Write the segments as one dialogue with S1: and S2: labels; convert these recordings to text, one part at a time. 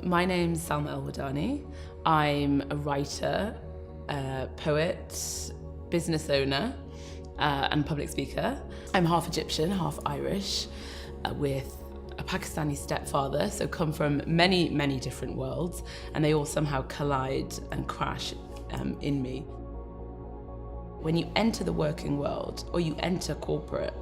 S1: My name's Salma El-Wardany. I'm a writer, poet, business owner, and public speaker. I'm half Egyptian, half Irish, with a Pakistani stepfather, so come from many, many different worlds, and they all somehow collide and crash in me. When you enter the working world or you enter corporate,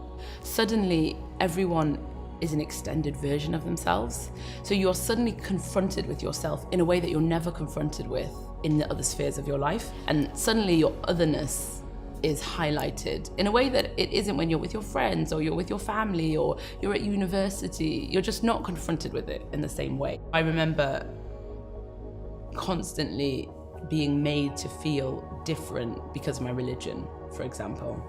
S1: suddenly everyone is an extended version of themselves. So you're suddenly confronted with yourself in a way that you're never confronted with in the other spheres of your life. And suddenly your otherness is highlighted in a way that it isn't when you're with your friends or you're with your family or you're at university. You're just not confronted with it in the same way. I remember constantly being made to feel different because of my religion, for example.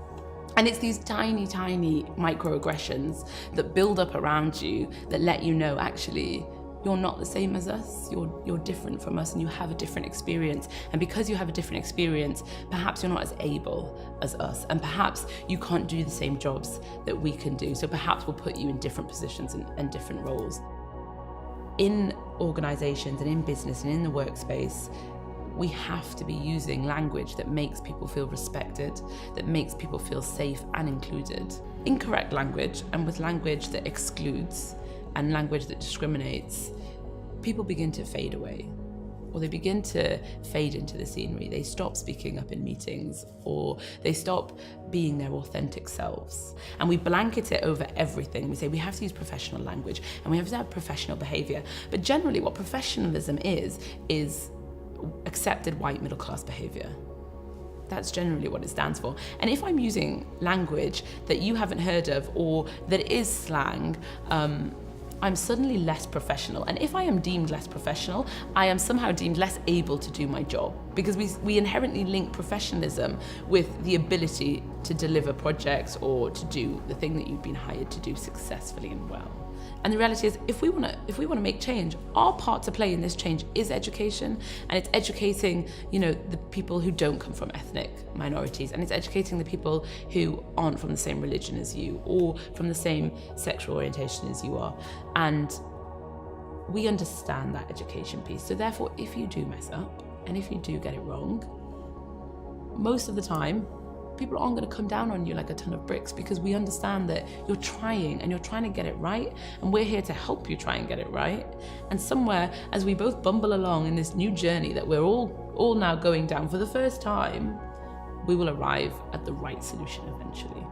S1: And it's these tiny, tiny microaggressions that build up around you that let you know, actually, you're not the same as us, you're different from us, and you have a different experience. And because you have a different experience, perhaps you're not as able as us, and perhaps you can't do the same jobs that we can do. So perhaps we'll put you in different positions and different roles. In organizations and in business and in the workspace, we have to be using language that makes people feel respected, that makes people feel safe and included. Incorrect language, and with language that excludes and language that discriminates, people begin to fade away, or they begin to fade into the scenery. They stop speaking up in meetings, or they stop being their authentic selves. And we blanket it over everything. We say we have to use professional language and we have to have professional behavior. But generally what professionalism is accepted white middle class behavior. That's generally what it stands for. And if I'm using language that you haven't heard of or that is slang, I'm suddenly less professional. And if I am deemed less professional, I am somehow deemed less able to do my job, because we inherently link professionalism with the ability to deliver projects or to do the thing that you've been hired to do successfully and well. And the reality is, if we want to make change, our part to play in this change is education, and it's educating, the people who don't come from ethnic minorities, and it's educating the people who aren't from the same religion as you or from the same sexual orientation as you are. And we understand that education piece. So therefore, if you do mess up and if you do get it wrong, most of the time, people aren't going to come down on you like a ton of bricks, because we understand that you're trying and you're trying to get it right, and we're here to help you try and get it right. And somewhere, as we both bumble along in this new journey that we're all now going down for the first time, we will arrive at the right solution eventually.